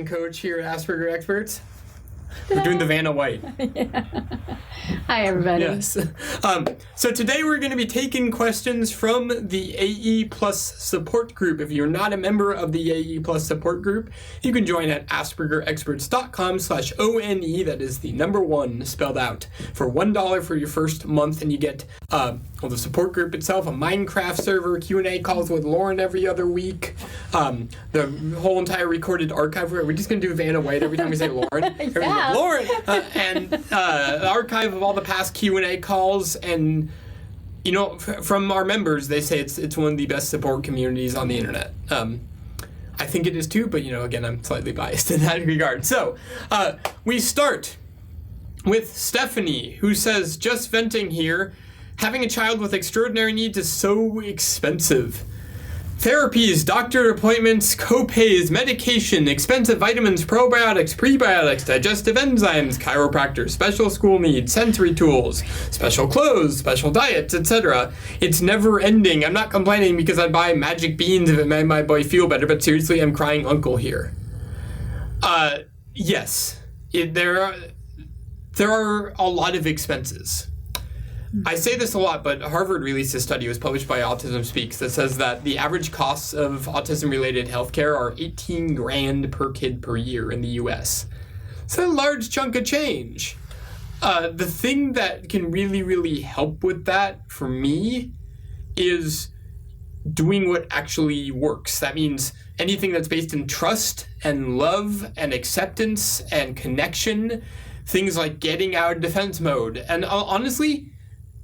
coach here at Asperger Experts. We're doing the Vanna White. Yeah. Hi, everybody. Yes. So today we're going to be taking questions from the AE Plus support group. If you're not a member of the AE Plus support group, you can join at aspergerexperts.com/ONE. That is the number 1 spelled out for $1 for your first month, and you get the support group itself, a Minecraft server, Q&A calls with Lauren every other week, the whole entire recorded archive. We're just going to do Vanna White every time we say Lauren. Yeah. Lauren, and the archive of all the past Q&A calls, and from our members, they say it's one of the best support communities on the internet. I think it is too, but again, I'm slightly biased in that regard. So we start with Stephanie, who says, just venting here, having a child with extraordinary needs is so expensive. Therapies, doctor appointments, co-pays, medication, expensive vitamins, probiotics, prebiotics, digestive enzymes, chiropractors, special school needs, sensory tools, special clothes, special diets, etc. It's never ending. I'm not complaining because I buy magic beans if it made my boy feel better, but seriously, I'm crying uncle here. Yes, there are a lot of expenses. I say this a lot, but Harvard released a study, it was published by Autism Speaks, that says that the average costs of autism-related healthcare are $18,000 per kid per year in the U.S. It's a large chunk of change. The thing that can really, really help with that, for me, is doing what actually works. That means anything that's based in trust and love and acceptance and connection, things like getting out of defense mode. And honestly,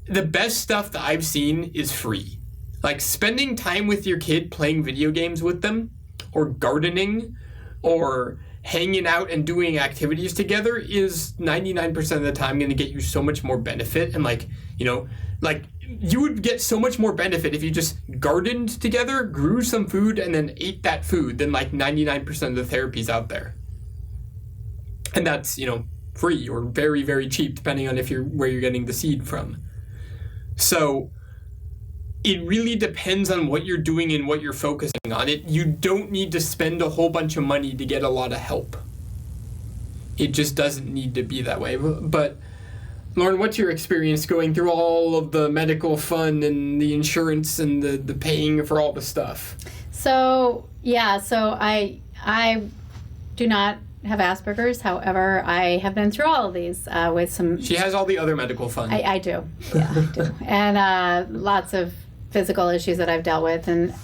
the best stuff that I've seen is free. Like spending time with your kid playing video games with them, or gardening, or hanging out and doing activities together is 99% of the time going to get you so much more benefit. And you would get so much more benefit if you just gardened together, grew some food, and then ate that food than 99% of the therapies out there. And that's, free or very, very cheap, depending on where you're getting the seed from. So it really depends on what you're doing and what you're focusing on. You don't need to spend a whole bunch of money to get a lot of help. It just doesn't need to be that way. But Lauren, what's your experience going through all of the medical fund and the insurance and the paying for all the stuff? So I do not have Asperger's. However, I have been through all of these with some... She has all the other medical funds. I do. Yeah, I do. And lots of physical issues that I've dealt with. And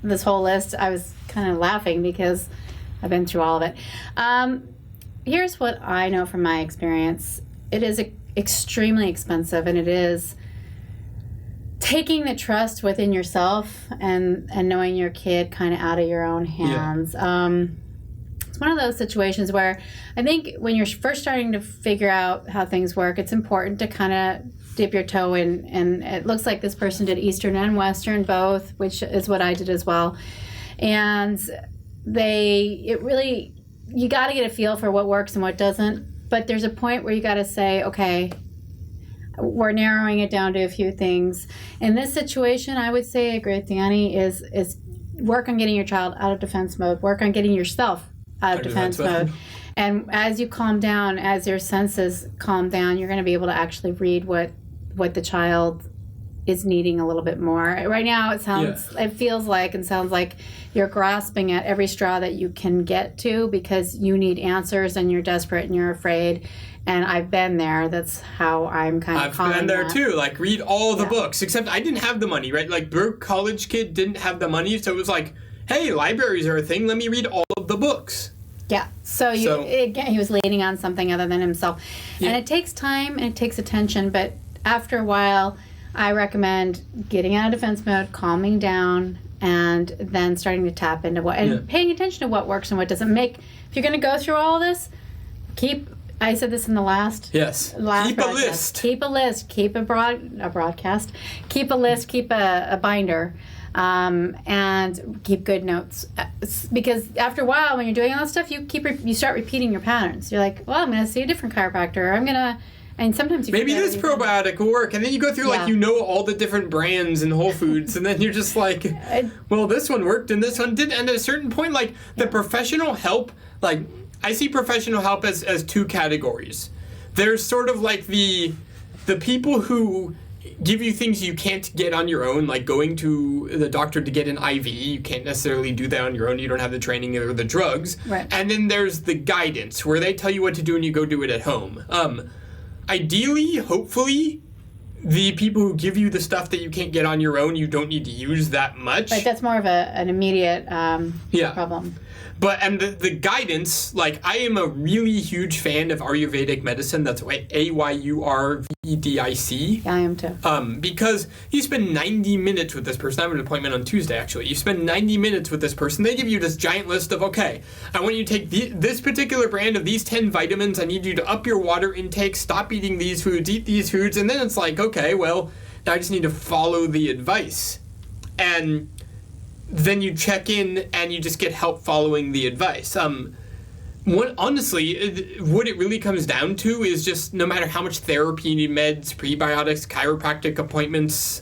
this whole list, I was kind of laughing because I've been through all of it. Here's what I know from my experience. It is extremely expensive, and it is taking the trust within yourself and knowing your kid kind of out of your own hands. Yeah. It's one of those situations where I think when you're first starting to figure out how things work, it's important to kind of dip your toe in. And it looks like this person did Eastern and Western both, which is what I did as well. And you got to get a feel for what works and what doesn't. But there's a point where you got to say, okay, we're narrowing it down to a few things. In this situation, I would say a great thing, Annie, is work on getting your child out of defense mode. Work on getting yourself out of defense mode. And as you calm down, as your senses calm down, you're going to be able to actually read what the child is needing a little bit more. Right now, it feels like and sounds like you're grasping at every straw that you can get to because you need answers and you're desperate and you're afraid. And I've been there. That's how I'm kind of calling I've been there that. too. Read all the books, except I didn't have the money, right? Broke college kid didn't have the money, so it was like, hey, libraries are a thing. Let me read all of the books. Yeah. So again, he was leaning on something other than himself. Yeah. And it takes time and it takes attention, but after a while, I recommend getting out of defense mode, calming down, and then starting to tap into paying attention to what works and what doesn't. If you're going to go through all of this, I said this in the last keep broadcast. A list. Keep a list. Keep a broadcast. Keep a list. Keep a binder. And keep good notes, because after a while, when you're doing all that stuff, you start repeating your patterns. You're like, well, I'm going to see a different chiropractor. And sometimes maybe this probiotic will work, and then you go through all the different brands in Whole Foods, and then you're just well, this one worked and this one didn't. And at a certain point, the professional help, I see professional help as two categories. There's sort of like the people who give you things you can't get on your own, like going to the doctor to get an IV. You can't necessarily do that on your own. You don't have the training or the drugs. Right. And then there's the guidance, where they tell you what to do and you go do it at home. Ideally, hopefully, the people who give you the stuff that you can't get on your own, you don't need to use that much. Right, that's more of an immediate problem. But, and the guidance, like, I am a really huge fan of Ayurvedic medicine. That's Ayurvedic. Yeah, I am too. Because you spend 90 minutes with this person. I have an appointment on Tuesday, actually. You spend 90 minutes with this person. They give you this giant list of, okay, I want you to take this particular brand of these 10 vitamins. I need you to up your water intake, stop eating these foods, eat these foods. And then it's like, okay, well, now I just need to follow the advice. And then you check in and you just get help following the advice. Honestly, what it really comes down to is just no matter how much therapy you need, meds, prebiotics, chiropractic appointments,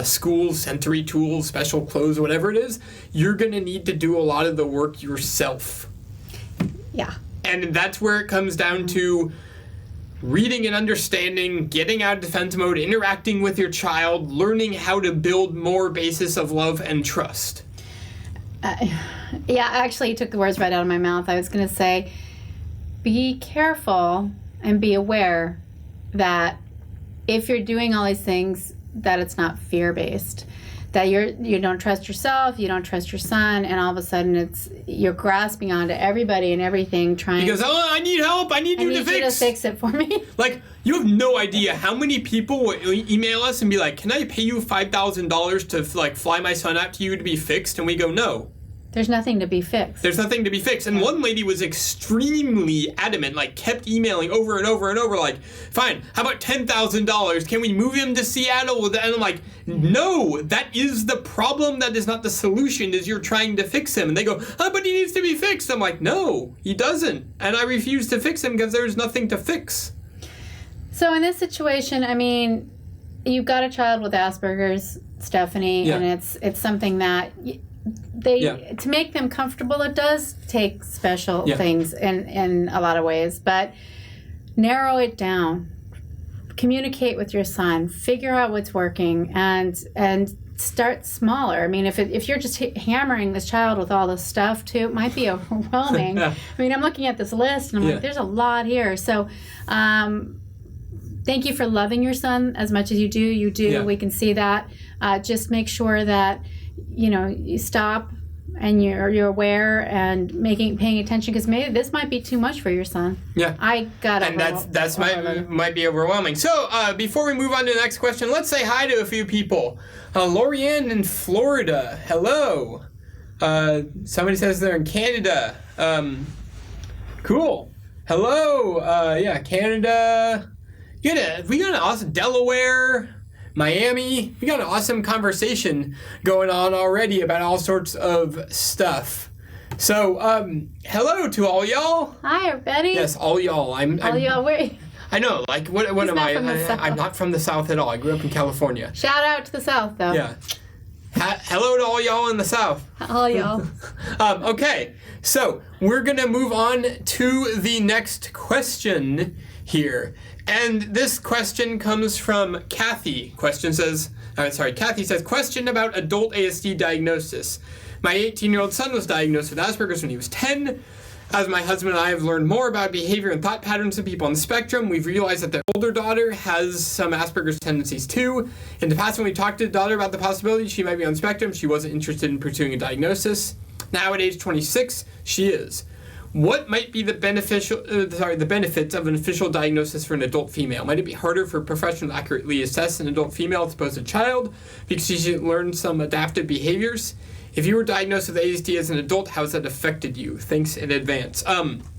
schools, sensory tools, special clothes, whatever it is, you're going to need to do a lot of the work yourself. Yeah. And that's where it comes down to reading and understanding, getting out of defense mode, interacting with your child, learning how to build more basis of love and trust. Yeah, actually, you took the words right out of my mouth. I was going to say, be careful and be aware that if you're doing all these things, that it's not fear-based. That you don't trust yourself, you don't trust your son, and all of a sudden you're grasping onto everybody and everything, trying. Because I need help. I need you to fix it for me. Like, you have no idea how many people will email us and be like, "Can I pay you $5,000 to like fly my son out to you to be fixed?" And we go, "No." There's nothing to be fixed. There's nothing to be fixed. And one lady was extremely adamant, like kept emailing over and over and over, like, "Fine, how about $10,000? Can we move him to Seattle?" And I'm like, "No, that is the problem. That is not the solution, is you're trying to fix him." And they go, "Oh, but he needs to be fixed." I'm like, "No, he doesn't. And I refuse to fix him because there's nothing to fix." So in this situation, I mean, you've got a child with Asperger's, Stephanie, and it's something that... to make them comfortable, it does take special things in a lot of ways, but narrow it down, communicate with your son, figure out what's working, and start smaller. I mean, if you're just hammering this child with all this stuff too, it might be overwhelming. I mean, I'm looking at this list and I'm like, there's a lot here. So thank you for loving your son as much as you do. We can see that. Just make sure that you stop and you're aware and paying attention, because maybe this might be too much for your son. Yeah, that's might be overwhelming. So before we move on to the next question, let's say hi to a few people. Lorianne in Florida, hello. Somebody says they're in Canada. Cool. Hello. Canada. We got an awesome Delaware. Miami, we got an awesome conversation going on already about all sorts of stuff. So, hello to all y'all. Hi, everybody. Yes, all y'all. All y'all, where? I know, like, what am I? I'm not from the South at all. I grew up in California. Shout out to the South, though. Yeah. Hello to all y'all in the South. All y'all. Okay, so we're going to move on to the next question here. And this question comes from Kathy. Kathy says, question about adult ASD diagnosis. My 18-year-old son was diagnosed with Asperger's when he was 10. As my husband and I have learned more about behavior and thought patterns of people on the spectrum, we've realized that their older daughter has some Asperger's tendencies too. In the past, when we talked to the daughter about the possibility she might be on the spectrum, she wasn't interested in pursuing a diagnosis. Now at age 26, she is. What might be the benefits of an official diagnosis for an adult female? Might it be harder for a professional to accurately assess an adult female as opposed to a child because she should learn some adaptive behaviors? If you were diagnosed with ASD as an adult, how has that affected you? Thanks in advance.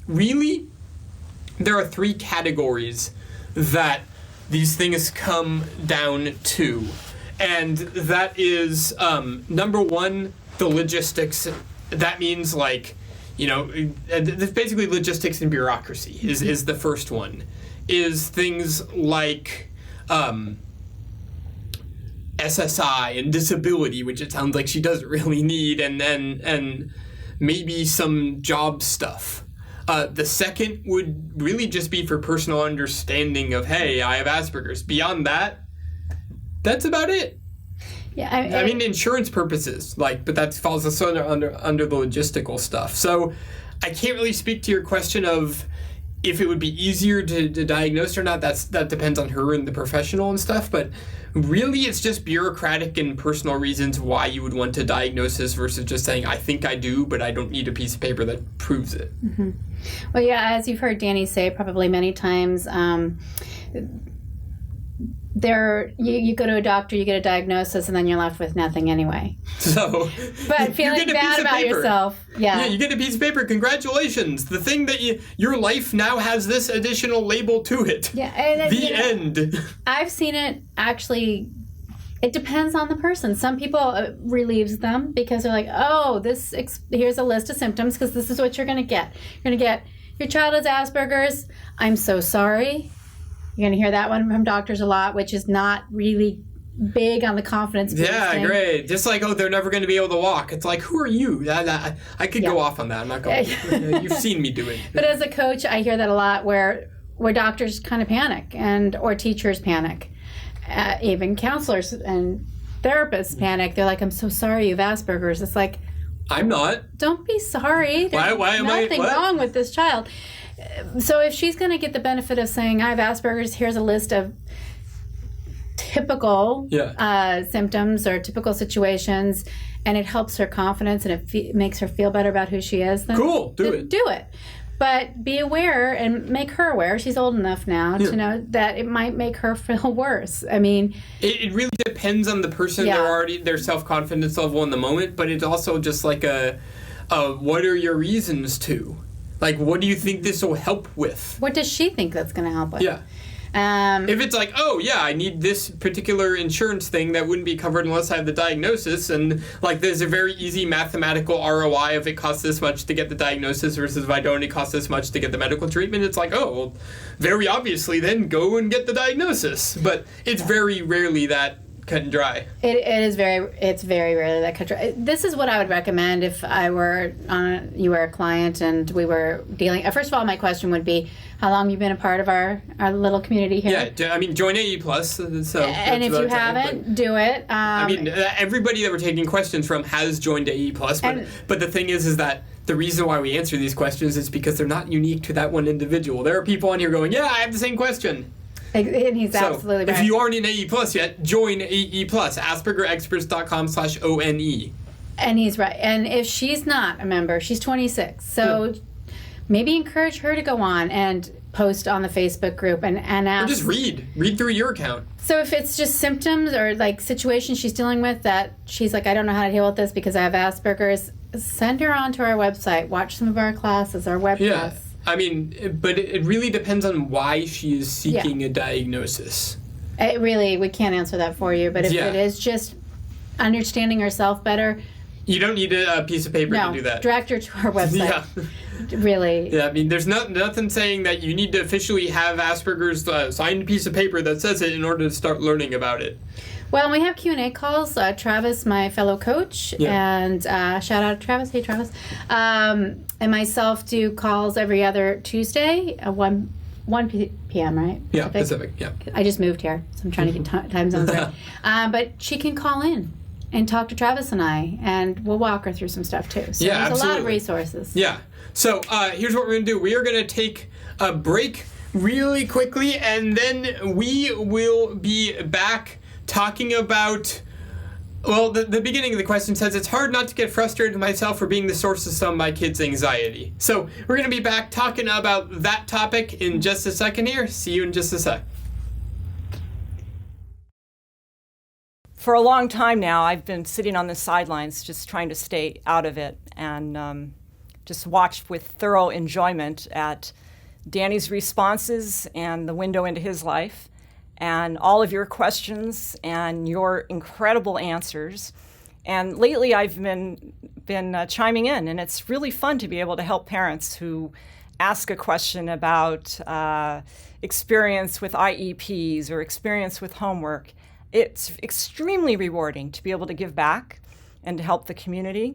Really, there are three categories that these things come down to. And that is, number one, the logistics. That means, like, basically logistics and bureaucracy is the first one. Is things like SSI and disability, which it sounds like she doesn't really need, and maybe some job stuff. The second would really just be for personal understanding of, hey, I have Asperger's. Beyond that, that's about it. Yeah, I mean, insurance purposes, but that falls also under the logistical stuff. So I can't really speak to your question of if it would be easier to diagnose or not. That depends on her and the professional and stuff. But really, it's just bureaucratic and personal reasons why you would want to diagnose this versus just saying, I think I do, but I don't need a piece of paper that proves it. Mm-hmm. Well, yeah, as you've heard Danny say probably many times, you go to a doctor, you get a diagnosis, and then you're left with nothing anyway. So, but feeling bad about yourself, yeah, you get a piece of paper. Congratulations! The thing that your life now has this additional label to it. Yeah, and the end. I've seen it actually. It depends on the person. Some people relieves them because they're like, oh, here's a list of symptoms because this is what you're going to get. You're going to get your child has Asperger's. I'm so sorry. You're going to hear that one from doctors a lot, which is not really big on the confidence boosting. Yeah, great. Just like, oh, they're never going to be able to walk. It's like, who are you? I could go off on that. I'm not going to. You've seen me do it. But as a coach, I hear that a lot where doctors kind of panic or teachers panic. Even counselors and therapists panic. They're like, I'm so sorry you have Asperger's. It's like, I'm not. Don't be sorry. There's why am nothing wrong with this child. So if she's going to get the benefit of saying, I have Asperger's, here's a list of typical symptoms or typical situations, and it helps her confidence and it makes her feel better about who she is, then cool, do it. Do it. But be aware and make her aware. She's old enough now to know that it might make her feel worse. I mean, it really depends on the person. Their self-confidence level in the moment, but it's also just like what are your reasons to? Like, what do you think this will help with? What does she think that's going to help with? Yeah. If it's like, oh, yeah, I need this particular insurance thing that wouldn't be covered unless I have the diagnosis, and, there's a very easy mathematical ROI if it costs this much to get the diagnosis versus if I don't, it costs this much to get the medical treatment. It's like, oh, well, very obviously, then go and get the diagnosis. But it's very rarely that cut and dry. It's very rarely that cut and dry. This is what I would recommend if you were a client and we were dealing. First of all, my question would be, how long have you been a part of our little community here? Yeah, I mean, join AE+. So and if you haven't, do it. Everybody that we're taking questions from has joined AE+. But the thing is that the reason why we answer these questions is because they're not unique to that one individual. There are people on here going, yeah, I have the same question. And he's absolutely right. If you aren't in AE+ yet, join AE+, aspergerexperts.com/ONE. And he's right. And if she's not a member, she's 26. So maybe encourage her to go on and post on the Facebook group and ask. Or just read through your account. So if it's just symptoms or situations she's dealing with that she's like, I don't know how to deal with this because I have Asperger's, send her onto our website. Watch some of our classes, our webcasts. I mean, but it really depends on why she is seeking a diagnosis. We can't answer that for you. But if it is just understanding herself better. You don't need a piece of paper to do that. Direct her to our website. Yeah. Really. Yeah, I mean, there's nothing saying that you need to officially have Asperger's signed piece of paper that says it in order to start learning about it. Well, we have Q&A calls. Travis, my fellow coach, and shout out to Travis. Hey, Travis. And myself do calls every other Tuesday at 1 p.m., right? Yeah, Pacific, yeah. I just moved here, so I'm trying to get time zones right. But she can call in and talk to Travis and I, and we'll walk her through some stuff, too. So there's a lot of resources. Yeah. So here's what we're going to do. We are going to take a break really quickly, and then we will be back talking about, the beginning of the question says, it's hard not to get frustrated with myself for being the source of some of my kids' anxiety. So we're going to be back talking about that topic in just a second here. See you in just a sec. For a long time now, I've been sitting on the sidelines just trying to stay out of it and just watched with thorough enjoyment at Danny's responses and the window into his life, and all of your questions and your incredible answers. And lately I've been chiming in, and it's really fun to be able to help parents who ask a question about experience with IEPs or experience with homework. It's extremely rewarding to be able to give back and to help the community.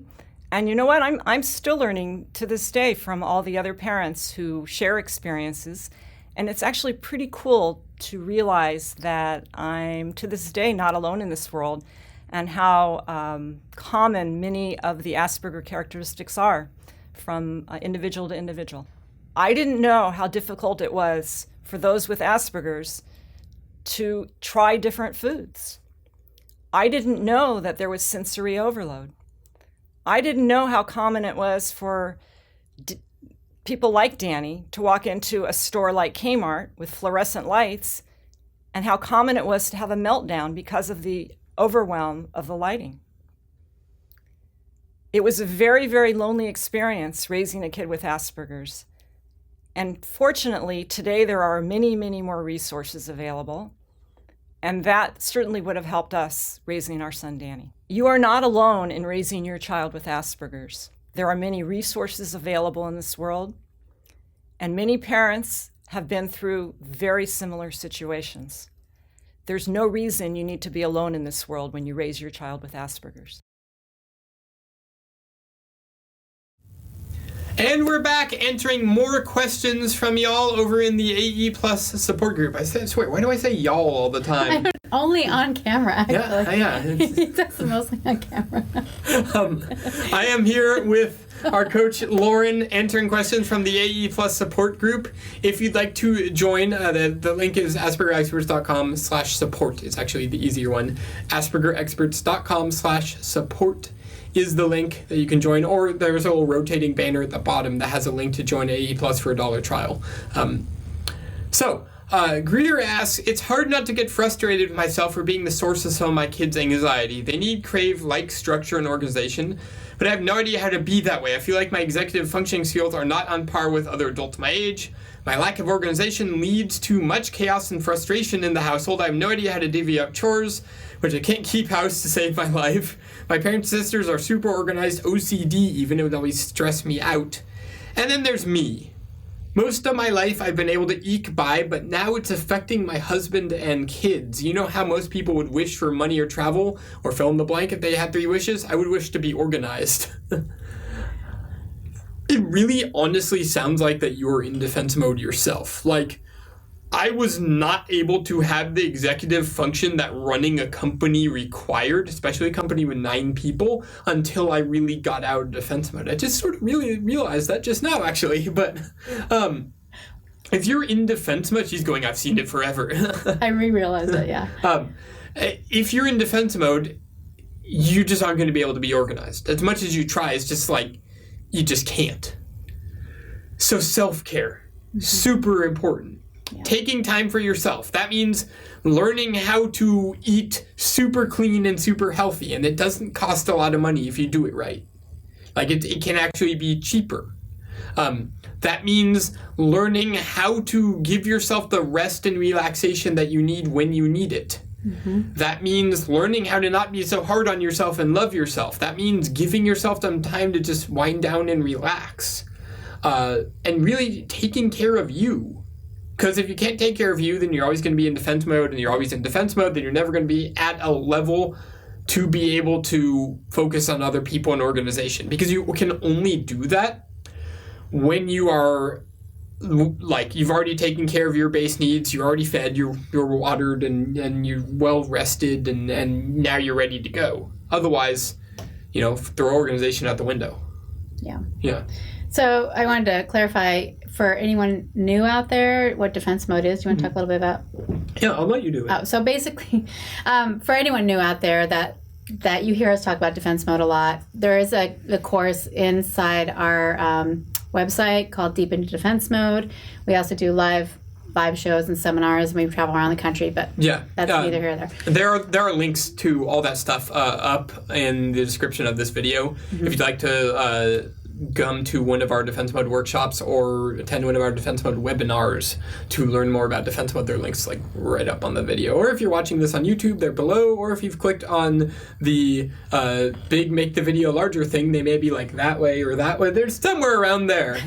And you know what? I'm still learning to this day from all the other parents who share experiences. And it's actually pretty cool to realize that I'm, to this day, not alone in this world, and how common many of the Asperger characteristics are from individual to individual. I didn't know how difficult it was for those with Asperger's to try different foods. I didn't know that there was sensory overload. I didn't know how common it was for people like Danny to walk into a store like Kmart with fluorescent lights, and how common it was to have a meltdown because of the overwhelm of the lighting. It was a very, very lonely experience raising a kid with Asperger's. And fortunately, today there are many, many more resources available. And that certainly would have helped us raising our son, Danny. You are not alone in raising your child with Asperger's. There are many resources available in this world, and many parents have been through very similar situations. There's no reason you need to be alone in this world when you raise your child with Asperger's. And we're back answering more questions from y'all over in the AE Plus support group. I swear, why do I say y'all all the time? Only on camera, actually. Yeah. That's mostly on camera. I am here with our coach, Lauren, answering questions from the AE Plus support group. If you'd like to join, the link is aspergerexperts.com/support. It's actually the easier one. aspergerexperts.com/support. is the link that you can join, or there's a little rotating banner at the bottom that has a link to join AE Plus for a $1 trial. Greer asks, it's hard not to get frustrated with myself for being the source of some of my kids' anxiety. They need, crave, like structure and organization, but I have no idea how to be that way. I feel like my executive functioning skills are not on par with other adults my age. My lack of organization leads to much chaos and frustration in the household. I have no idea how to divvy up chores, which I can't keep house to save my life. My parents and sisters are super organized, OCD, even. It would always stress me out. And then there's me. Most of my life I've been able to eke by, but now it's affecting my husband and kids. You know how most people would wish for money or travel, or fill in the blank if they had 3 wishes? I would wish to be organized. It really honestly sounds like that you're in defense mode yourself. Like, I was not able to have the executive function that running a company required, especially a company with 9 people, until I really got out of defense mode. I just sort of really realized that just now, actually. But if you're in defense mode, she's going, I've seen it forever. I re-realized it, yeah. If you're in defense mode, you just aren't going to be able to be organized. As much as you try, it's just like, you just can't. So self-care, super important. Yeah. Taking time for yourself. That means learning how to eat super clean and super healthy, and it doesn't cost a lot of money if you do it right. Like, it can actually be cheaper. That means learning how to give yourself the rest and relaxation that you need when you need it. Mm-hmm. That means learning how to not be so hard on yourself and love yourself. That means giving yourself some time to just wind down and relax. And really taking care of you. Because if you can't take care of you, then you're always going to be in defense mode, and you're always in defense mode, then you're never going to be at a level to be able to focus on other people and organization. Because you can only do that when you are, like, you've already taken care of your base needs, you're already fed, you're watered, and you're well rested, and now you're ready to go. Otherwise, throw organization out the window. Yeah. So I wanted to clarify for anyone new out there what defense mode is. Do you want to talk a little bit about? Yeah, I'll let you do it. Oh, so basically, for anyone new out there that you hear us talk about defense mode a lot, there is a course inside our website called Deep into Defense Mode. We also do live shows and seminars, and we travel around the country, but that's neither here nor there. There are links to all that stuff up in the description of this video. Mm-hmm. If you'd like to come to one of our defense mode workshops or attend one of our defense mode webinars to learn more about defense mode, there are links like right up on the video. Or if you're watching this on YouTube, they're below. Or if you've clicked on the big make the video larger thing, they may be like that way or that way. There's somewhere around there.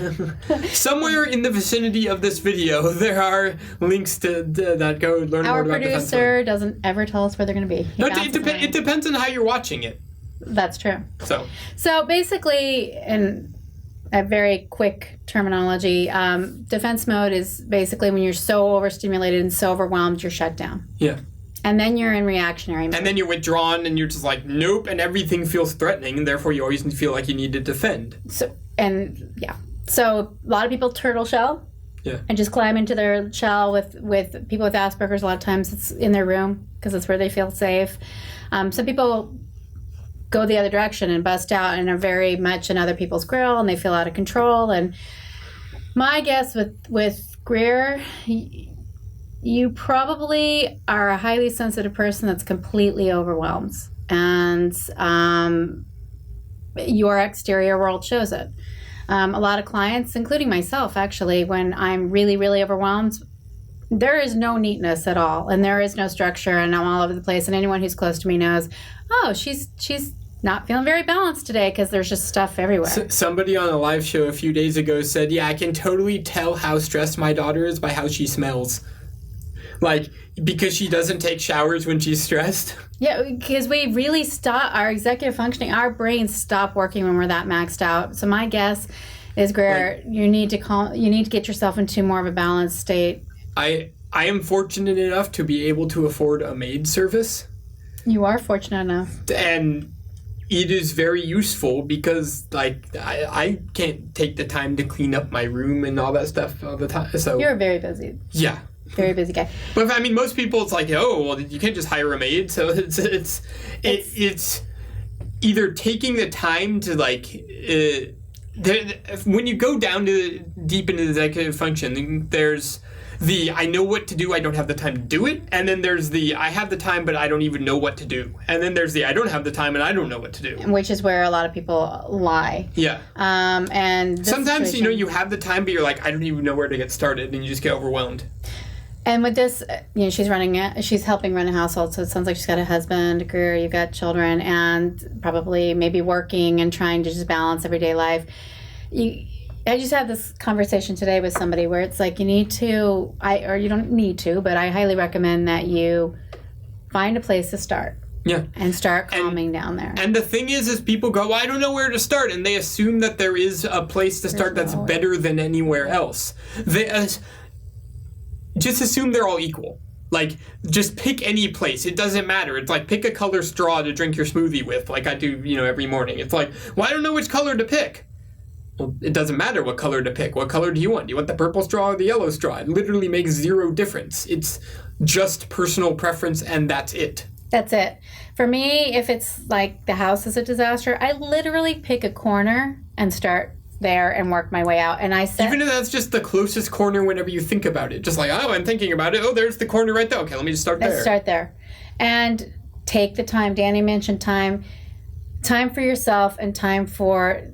Somewhere in the vicinity of this video, there are links to that go learn more about defense mode. Our producer doesn't ever tell us where they're going to be. It depends on how you're watching it. That's true. So basically, in a very quick terminology, defense mode is basically when you're so overstimulated and so overwhelmed, you're shut down. yeah. And then you're in reactionary mode. And then you're withdrawn and you're just like, nope, and everything feels threatening, and therefore you always feel like you need to defend. So a lot of people turtle shell. Yeah. And just climb into their shell with people with Asperger's. A lot of times it's in their room because it's where they feel safe. Some people go the other direction and bust out and are very much in other people's grill, and they feel out of control. And my guess with Greer, you probably are a highly sensitive person that's completely overwhelmed, and your exterior world shows it. A lot of clients, including myself, actually, when I'm really, really overwhelmed, there is no neatness at all, and there is no structure, and I'm all over the place. And anyone who's close to me knows, oh, she's not feeling very balanced today because there's just stuff everywhere. Somebody on a live show a few days ago said, yeah, I can totally tell how stressed my daughter is by how she smells. Like, because she doesn't take showers when she's stressed. Yeah, because we really stop our executive functioning. Our brains stop working when we're that maxed out. So my guess is, Greer, you need to get yourself into more of a balanced state. I am fortunate enough to be able to afford a maid service. You are fortunate enough. And it is very useful because, like, I can't take the time to clean up my room and all that stuff all the time. So you're very busy. Yeah. Very busy guy. But I mean, most people, it's like, oh, well, you can't just hire a maid. So it's either taking the time to, like, when you go down to deep into the executive function, there's the I know what to do, I don't have the time to do it, and then there's the I have the time, but I don't even know what to do, and then there's the I don't have the time and I don't know what to do, which is where a lot of people lie. Yeah. And sometimes you have the time, but you're like, I don't even know where to get started, and you just get overwhelmed. And with this, she's helping run a household, so it sounds like she's got a husband, a career, you've got children, and probably maybe working and trying to just balance everyday life. I just had this conversation today with somebody where it's like you don't need to, but I highly recommend that you find a place to start. Yeah. And start calming down there. And the thing is people go, well, I don't know where to start, and they assume that there is a place to start that's better than anywhere else. Just assume they're all equal. Like, just pick any place. It doesn't matter. It's like, pick a color straw to drink your smoothie with, like I do, every morning. It's like, well, I don't know which color to pick. Well, it doesn't matter what color to pick. What color do you want? Do you want the purple straw or the yellow straw? It literally makes zero difference. It's just personal preference, and that's it. That's it. For me, if it's like the house is a disaster, I literally pick a corner and start there and work my way out. And even if that's just the closest corner whenever you think about it. Just like, oh, I'm thinking about it. Oh, there's the corner right there. Okay, let me just start there. Let's start there. And take the time. Danny mentioned time. Time for yourself and time for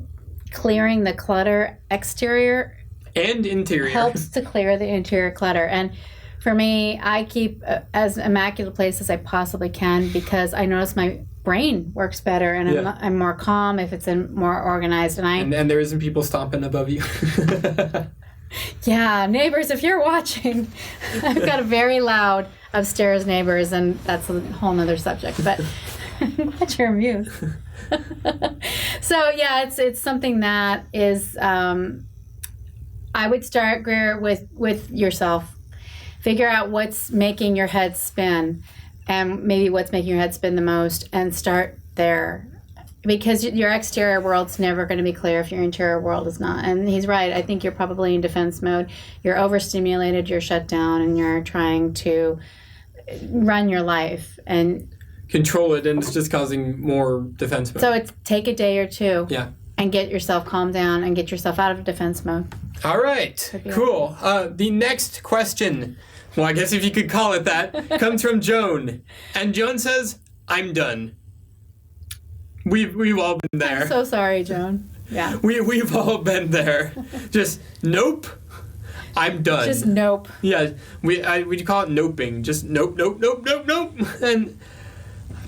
clearing the clutter. Exterior and interior helps to clear the interior clutter. And for me, I keep as immaculate a place as I possibly can because I notice my brain works better and I'm more calm if it's more organized. And there isn't people stomping above you. Yeah, neighbors, if you're watching, I've got a very loud upstairs neighbors, and that's a whole nother subject, but glad you're amused. So yeah, it's something that is, I would start, Greer, with yourself. Figure out what's making your head spin and maybe what's making your head spin the most, and start there. Because your exterior world's never going to be clear if your interior world is not. And he's right. I think you're probably in defense mode. You're overstimulated, you're shut down, and you're trying to run your life and control it, and it's just causing more defense mode. So it's take a day or two. Yeah. And get yourself calmed down and get yourself out of defense mode. All right. Cool. The next question, well, I guess if you could call it that, comes from Joan. And Joan says, I'm done. We've all been there. I'm so sorry, Joan. Yeah. We've all been there. Just nope. I'm done. Just nope. Yeah. We call it noping. Just nope. And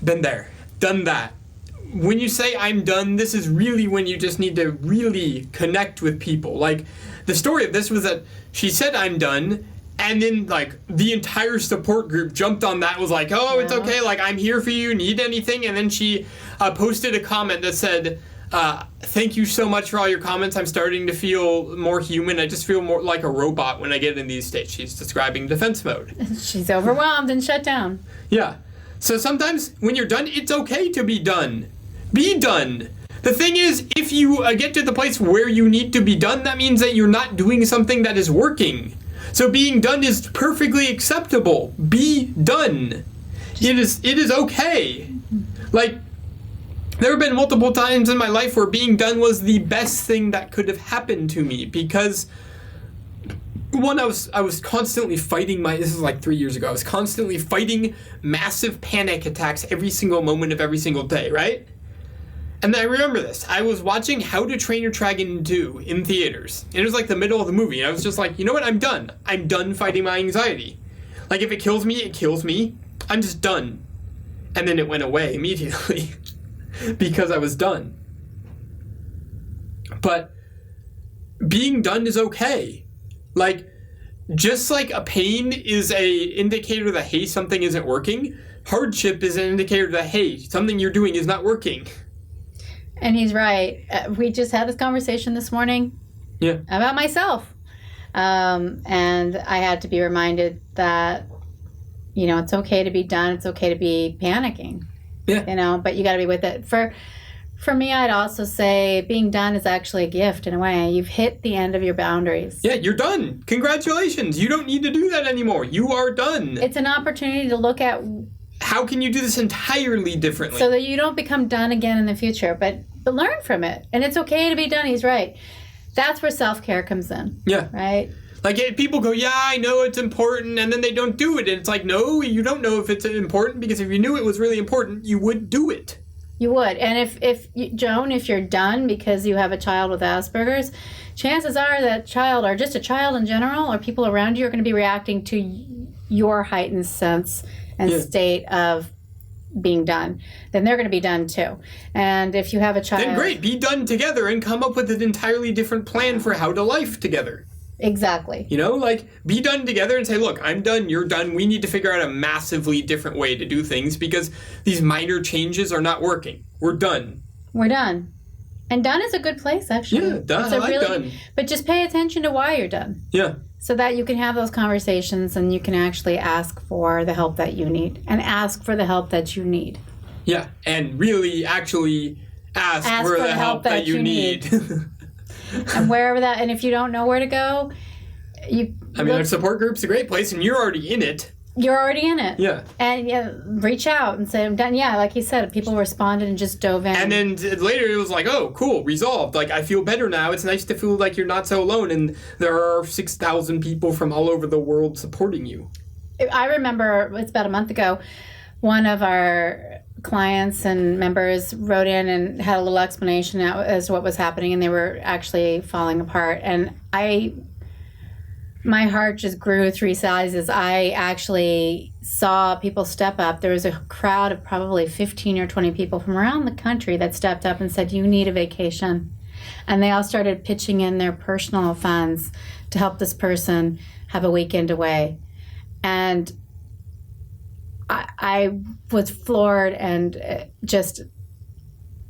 been there. Done that. When you say I'm done, this is really when you just need to really connect with people. Like, the story of this was that she said I'm done, And then, like, the entire support group jumped on that, was like, oh, it's okay, like, I'm here for you, need anything? And then she posted a comment that said, thank you so much for all your comments. I'm starting to feel more human. I just feel more like a robot when I get in these states. She's describing defense mode. She's overwhelmed and shut down. Yeah. So sometimes when you're done, it's okay to be done. Be done. The thing is, if you get to the place where you need to be done, that means that you're not doing something that is working. So being done is perfectly acceptable. Be done. It is okay. Like, there have been multiple times in my life where being done was the best thing that could have happened to me, because one, I was constantly fighting this is like 3 years ago, I was constantly fighting massive panic attacks every single moment of every single day, right? And then I remember this. I was watching How to Train Your Dragon 2 in theaters. And it was like the middle of the movie. And I was just like, you know what? I'm done. I'm done fighting my anxiety. Like, if it kills me, it kills me. I'm just done. And then it went away immediately because I was done. But being done is okay. Like, just like a pain is a indicator that, hey, something isn't working, hardship is an indicator that, hey, something you're doing is not working. And he's right. We just had this conversation this morning about myself. And I had to be reminded that, you know, it's okay to be done. It's okay to be panicking. Yeah. You know, but you got to be with it. For me, I'd also say being done is actually a gift in a way. You've hit the end of your boundaries. Yeah, you're done. Congratulations. You don't need to do that anymore. You are done. It's an opportunity to look at how can you do this entirely differently? So that you don't become done again in the future, but learn from it. And it's okay to be done. He's right. That's where self-care comes in. Yeah. Right? Like, people go, yeah, I know it's important, and then they don't do it. And it's like, no, you don't know if it's important, because if you knew it was really important, you would do it. You would. And Joan, if you're done because you have a child with Asperger's, chances are that child, or just a child in general, or people around you, are going to be reacting to your heightened sense and state of being done. Then they're going to be done too. And if you have a child, then great, be done together and come up with an entirely different plan for how to life together. Exactly. You know, like, be done together and say, look, I'm done, you're done. We need to figure out a massively different way to do things, because these minor changes are not working. We're done. We're done. And done is a good place, actually. Yeah, done. I like done. But just pay attention to why you're done. Yeah. So that you can have those conversations and you can actually ask for the help that you need. And ask for the help that you need. Yeah, and really actually ask for the help that you need. And wherever that, and if you don't know where to go, our support group's a great place, and you're already in it. You're already in it. Yeah. And reach out and say, I'm done. Yeah, like he said, people responded and just dove in. And then later it was like, oh, cool, resolved. Like, I feel better now. It's nice to feel like you're not so alone, and there are 6,000 people from all over the world supporting you. I remember, it's about a month ago, one of our clients and members wrote in and had a little explanation as to what was happening, and they were actually falling apart. And my heart just grew 3 sizes. I actually saw people step up. There was a crowd of probably 15 or 20 people from around the country that stepped up and said, you need a vacation. And they all started pitching in their personal funds to help this person have a weekend away. And I was floored and just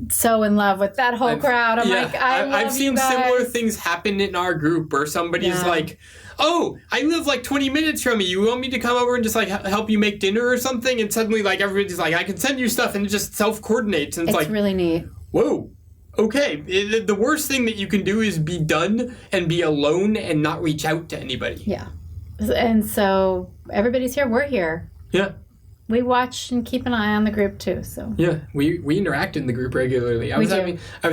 so in love with that whole crowd. I'm like, I love I've seen you guys. Similar things happen in our group where somebody's like, oh, I live like 20 minutes from you. You want me to come over and just like help you make dinner or something? And suddenly like everybody's like, I can send you stuff, and it just self-coordinates. And it's like, really neat. Whoa. Okay. The worst thing that you can do is be done and be alone and not reach out to anybody. Yeah. And so everybody's here. We're here. Yeah. We watch and keep an eye on the group too. So yeah, we interact in the group regularly. I was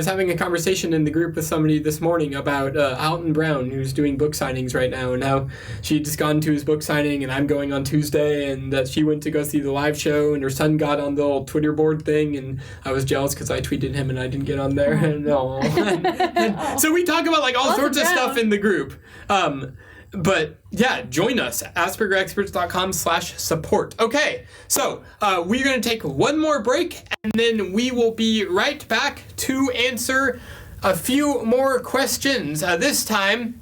having a conversation in the group with somebody this morning about Alton Brown, who's doing book signings right now, and how she'd just gone to his book signing, and I'm going on Tuesday, and that she went to go see the live show, and her son got on the old Twitter board thing, and I was jealous because I tweeted him and I didn't get on there. And so we talk about like all sorts of stuff in the group. But yeah, join us, aspergerexperts.com/support. Okay, so we're going to take one more break, and then we will be right back to answer a few more questions. This time,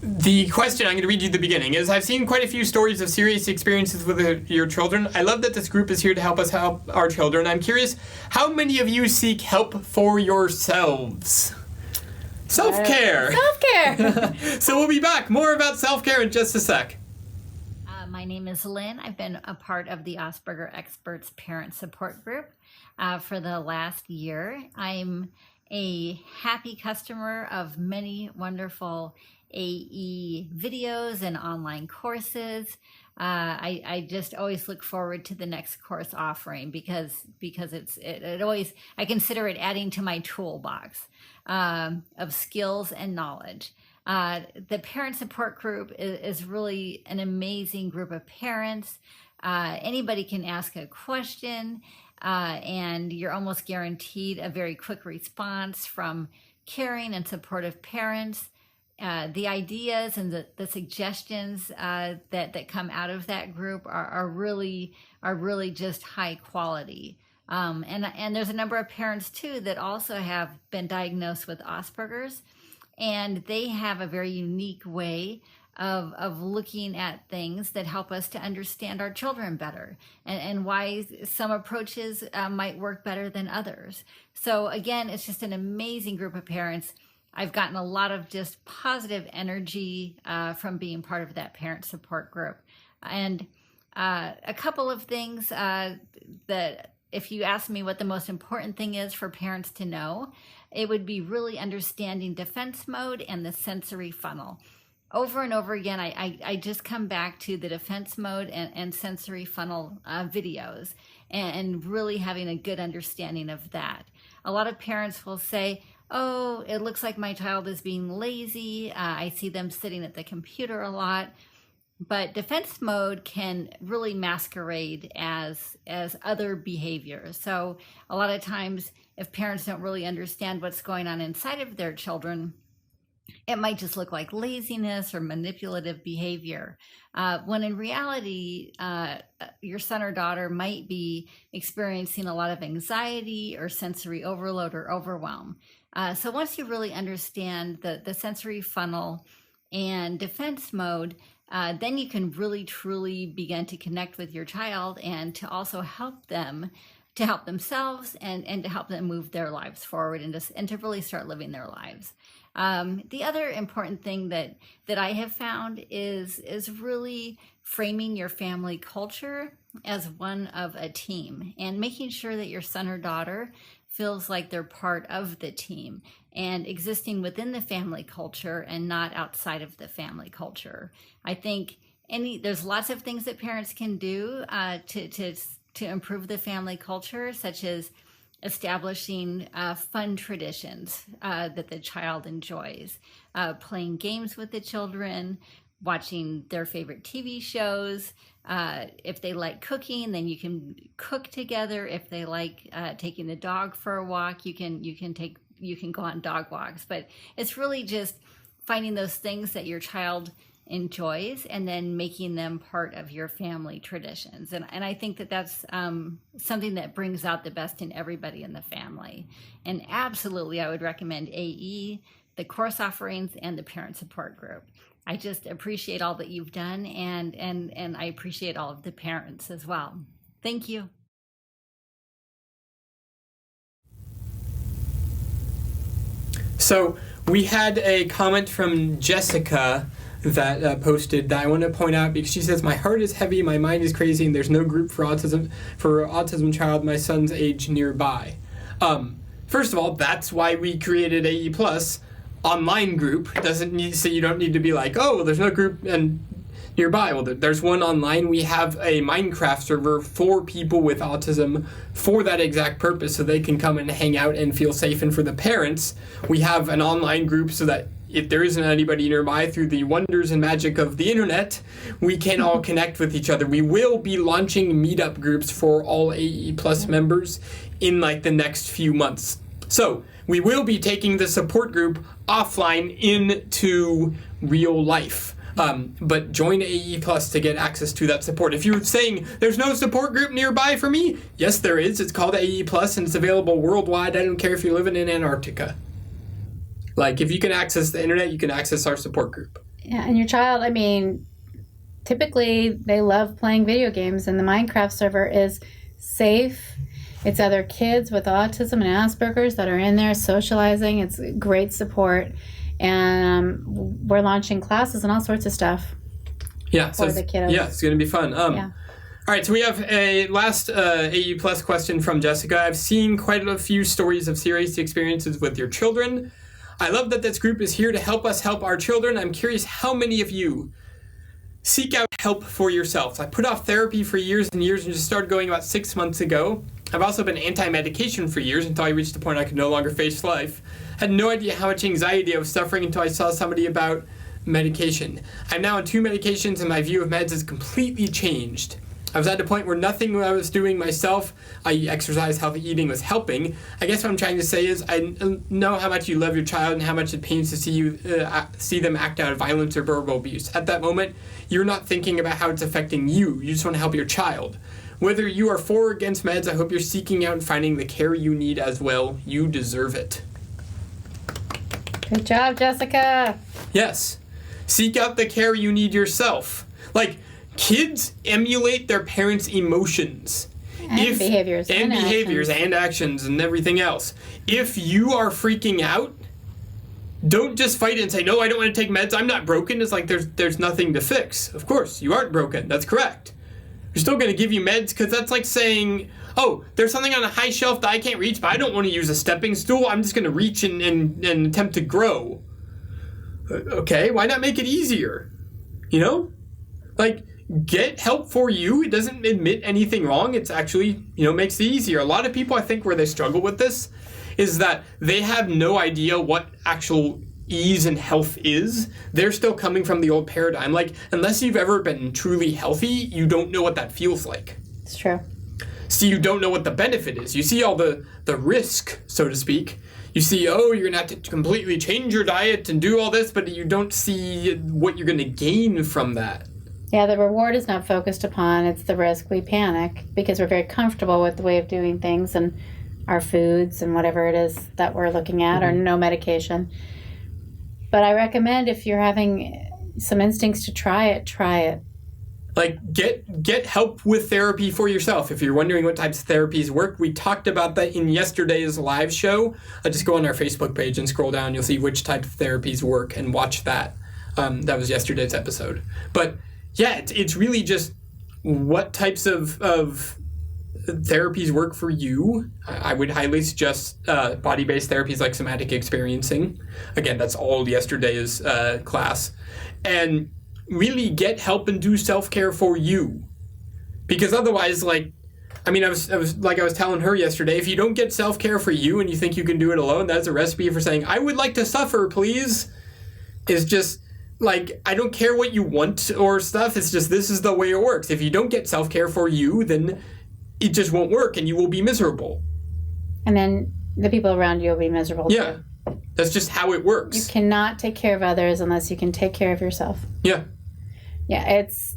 The question, I'm going to read you the beginning, is I've seen quite a few stories of serious experiences with your children. I love that this group is here to help us help our children. I'm curious, how many of you seek help for yourselves? Self-care. Self-care. So we'll be back. More about self-care in just a sec. My name is Lynn. I've been a part of the Asperger Experts Parent Support Group for the last year. I'm a happy customer of many wonderful AE videos and online courses. I just always look forward to the next course offering because it always, I consider it adding to my toolbox of skills and knowledge. The parent support group is really an amazing group of parents. Anybody can ask a question, and you're almost guaranteed a very quick response from caring and supportive parents. The ideas and the suggestions that come out of that group are really just high quality. And there's a number of parents too that also have been diagnosed with Asperger's, and they have a very unique way of looking at things that help us to understand our children better, and why some approaches might work better than others. So again, it's just an amazing group of parents. I've gotten a lot of just positive energy from being part of that parent support group. And a couple of things that if you ask me what the most important thing is for parents to know, it would be really understanding defense mode and the sensory funnel. Over and over again, I just come back to the defense mode and sensory funnel videos and really having a good understanding of that. A lot of parents will say, oh, it looks like my child is being lazy. I see them sitting at the computer a lot. But defense mode can really masquerade as other behaviors. So a lot of times, if parents don't really understand what's going on inside of their children, it might just look like laziness or manipulative behavior. When in reality, your son or daughter might be experiencing a lot of anxiety or sensory overload or overwhelm. So once you really understand the sensory funnel and defense mode, then you can really truly begin to connect with your child and to also help them to help themselves and to help them move their lives forward and to really start living their lives. The other important thing that I have found is really framing your family culture as one of a team and making sure that your son or daughter feels like they're part of the team and existing within the family culture and not outside of the family culture. I think there's lots of things that parents can do to improve the family culture, such as establishing fun traditions that the child enjoys, playing games with the children, watching their favorite TV shows. If they like cooking, then you can cook together. If they like taking the dog for a walk, you can go on dog walks. But it's really just finding those things that your child enjoys and then making them part of your family traditions. And I think that that's something that brings out the best in everybody in the family. And absolutely, I would recommend AE, the course offerings, and the parent support group. I just appreciate all that you've done, and I appreciate all of the parents as well. Thank you. So we had a comment from Jessica that posted that I want to point out because she says, my heart is heavy, my mind is crazy, and there's no group for autism child my son's age nearby. First of all, that's why we created AE Plus online group. Doesn't need, so you don't need to be like, oh, well, there's no group and nearby. Well, there's one online. We have a Minecraft server for people with autism for that exact purpose, so they can come and hang out and feel safe. And for the parents, we have an online group so that if there isn't anybody nearby, through the wonders and magic of the internet, we can all connect with each other. We will be launching meetup groups for all AE Plus members in like the next few months. So we will be taking the support group offline into real life. But join AE Plus to get access to that support. If you're saying there's no support group nearby for me, yes, there is. It's called AE Plus and it's available worldwide. I don't care if you're living in Antarctica. Like, if you can access the internet, you can access our support group. Yeah, and your child, I mean, typically they love playing video games, and the Minecraft server is safe. It's other kids with autism and Asperger's that are in there socializing. It's great support. And we're launching classes and all sorts of stuff. Yeah, for the kiddos. Yeah, it's going to be fun. Yeah. All right, so we have a last AU Plus question from Jessica. I've seen quite a few stories of serious experiences with your children. I love that this group is here to help us help our children. I'm curious how many of you seek out help for yourselves. I put off therapy for years and years and just started going about 6 months ago. I've also been anti-medication for years until I reached the point I could no longer face life. Had no idea how much anxiety I was suffering until I saw somebody about medication. I'm now on 2 medications and my view of meds has completely changed. I was at a point where nothing I was doing myself, i.e. exercise, healthy eating, was helping. I guess what I'm trying to say is I know how much you love your child and how much it pains to see them act out violence or verbal abuse. At that moment, you're not thinking about how it's affecting you. You just want to help your child. Whether you are for or against meds, I hope you're seeking out and finding the care you need as well. You deserve it. Good job, Jessica. Yes. Seek out the care you need yourself. Like, kids emulate their parents' emotions. And behaviors. And behaviors and actions and everything else. If you are freaking out, don't just fight it and say, no, I don't want to take meds. I'm not broken. It's like there's nothing to fix. Of course, you aren't broken. That's correct. We're still going to give you meds because that's like saying, oh, there's something on a high shelf that I can't reach, but I don't want to use a stepping stool. I'm just going to reach and attempt to grow. Okay, why not make it easier? You know? Like, get help for you. It doesn't admit anything wrong. It's actually, makes it easier. A lot of people, I think, where they struggle with this is that they have no idea what actual ease and health is. They're still coming from the old paradigm. Like, unless you've ever been truly healthy, you don't know what that feels like. It's true. So you don't know what the benefit is. You see all the risk, so to speak. You see, oh, you're going to have to completely change your diet and do all this, but you don't see what you're going to gain from that. Yeah, the reward is not focused upon. It's the risk. We panic because we're very comfortable with the way of doing things and our foods and whatever it is that we're looking at, or no medication. But I recommend if you're having some instincts to try it. Like, get help with therapy for yourself. If you're wondering what types of therapies work, we talked about that in yesterday's live show. Just go on our Facebook page and scroll down. You'll see which type of therapies work and watch that. That was yesterday's episode. But yeah, it's really just what types of therapies work for you. I would highly suggest body-based therapies like somatic experiencing. Again, that's all yesterday's class. And really get help and do self-care for you. Because otherwise, I was telling her yesterday, if you don't get self-care for you and you think you can do it alone, that's a recipe for saying, I would like to suffer, please. Is just, I don't care what you want or stuff. It's just, this is the way it works. If you don't get self-care for you, then it just won't work and you will be miserable. And then the people around you will be miserable too. Yeah. That's just how it works. You cannot take care of others unless you can take care of yourself. Yeah. Yeah, it's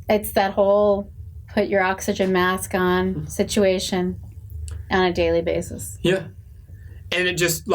that whole put your oxygen mask on situation on a daily basis. Yeah. And it just,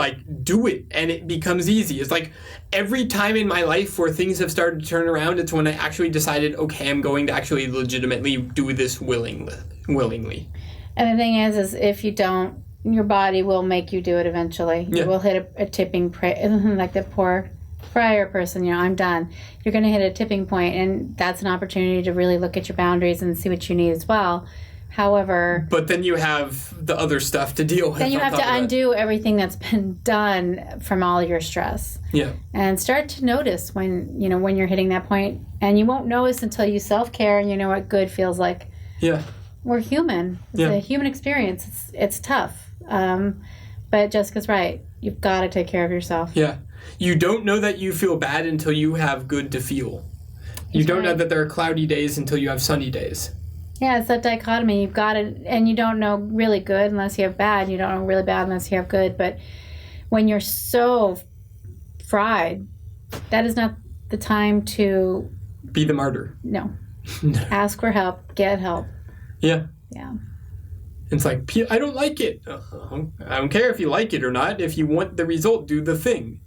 do it, and it becomes easy. It's like every time in my life where things have started to turn around, it's when I actually decided, okay, I'm going to actually legitimately do this willingly. And the thing is if you don't, your body will make you do it eventually. Yeah. You will hit a tipping point, like the poor prior person, I'm done. You're going to hit a tipping point, and that's an opportunity to really look at your boundaries and see what you need as well. However... But then you have the other stuff to deal with. Then you have to undo everything that's been done from all your stress. Yeah. And start to notice when you're hitting that point, and you won't notice until you self-care and you know what good feels like. Yeah. We're human. It's a human experience. It's tough. But Jessica's right. You've got to take care of yourself. Yeah. You don't know that you feel bad until you have good to feel. You don't know that there are cloudy days until you have sunny days. Yeah, it's that dichotomy. You've got it, and you don't know really good unless you have bad. You don't know really bad unless you have good. But when you're so fried, that is not the time to... Be the martyr. No. Ask for help. Get help. Yeah. Yeah. It's like, I don't like it. I don't care if you like it or not. If you want the result, do the thing.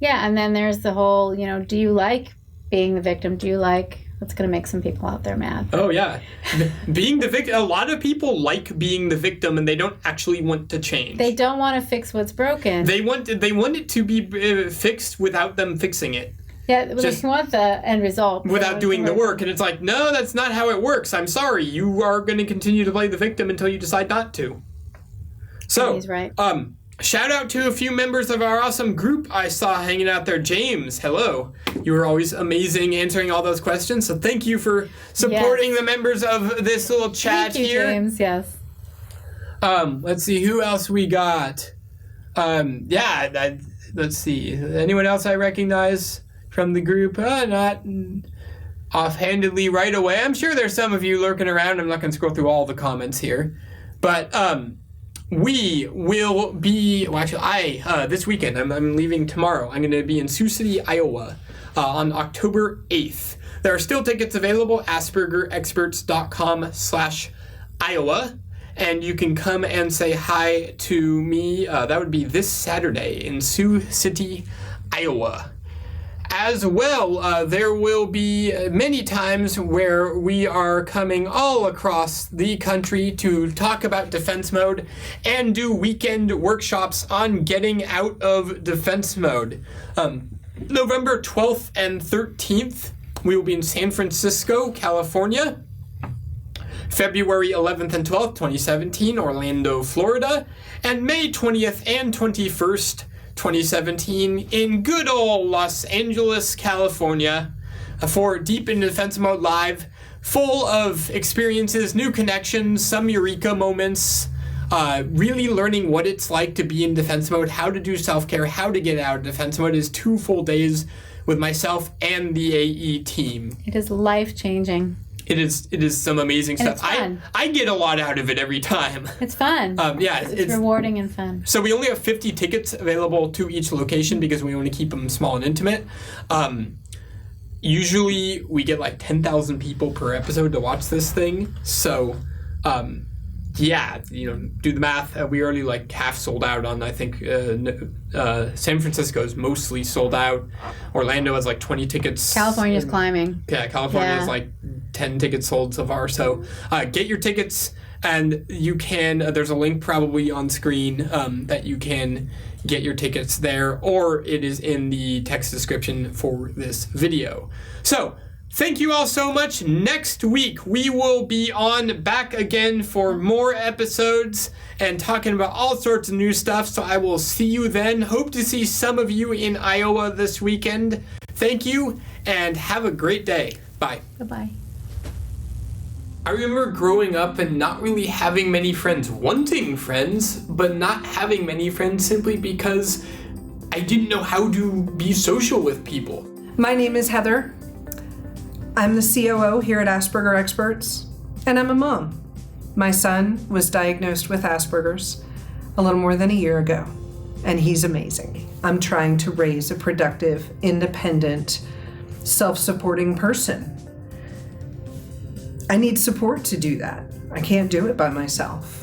Yeah, and then there's the whole, do you like being the victim? Do you like, that's going to make some people out there mad. Oh, yeah. Being the victim, a lot of people like being the victim and they don't actually want to change. They don't want to fix what's broken. They want it to be fixed without them fixing it. Yeah, they want the end result. Without doing the work. And it's like, no, that's not how it works. I'm sorry. You are going to continue to play the victim until you decide not to. So, he's right. Shout out to a few members of our awesome group I saw hanging out there. James, hello. You were always amazing answering all those questions. So thank you for supporting the members of this little chat Thank you, here. James, yes. Let's see who else we got. Let's see. Anyone else I recognize from the group? Not offhandedly right away. I'm sure there's some of you lurking around. I'm not going to scroll through all the comments here. But we will be, this weekend, I'm leaving tomorrow. I'm going to be in Sioux City, Iowa on October 8th. There are still tickets available, aspergerexperts.com/Iowa. And you can come and say hi to me. That would be this Saturday in Sioux City, Iowa. As well, there will be many times where we are coming all across the country to talk about defense mode and do weekend workshops on getting out of defense mode. November 12th and 13th, we will be in San Francisco, California. February 11th and 12th, 2017, Orlando, Florida. And May 20th and 21st, 2017 in good old Los Angeles, California for Deep in Defense Mode Live, full of experiences, new connections, some eureka moments, really learning what it's like to be in defense mode, how to do self-care, how to get out of defense mode. Is 2 full days with myself and the AE team. It is life-changing. It is some amazing and stuff. It's fun. I get a lot out of it every time. It's fun. It's rewarding and fun. So we only have 50 tickets available to each location because we want to keep them small and intimate. Usually we get like 10,000 people per episode to watch this thing. So do the math. We already like half sold out on, I think, San Francisco is mostly sold out. Orlando has like 20 tickets. California's climbing. Yeah, California has like 10 tickets sold so far. So get your tickets, and you can, there's a link probably on screen that you can get your tickets there, or it is in the text description for this video. So, thank you all so much. Next week, we will be back again for more episodes and talking about all sorts of new stuff. So I will see you then. Hope to see some of you in Iowa this weekend. Thank you, and have a great day. Bye. Goodbye. I remember growing up and not really having many friends, wanting friends, but not having many friends simply because I didn't know how to be social with people. My name is Heather. I'm the COO here at Asperger Experts, and I'm a mom. My son was diagnosed with Asperger's a little more than a year ago, and he's amazing. I'm trying to raise a productive, independent, self-supporting person. I need support to do that. I can't do it by myself.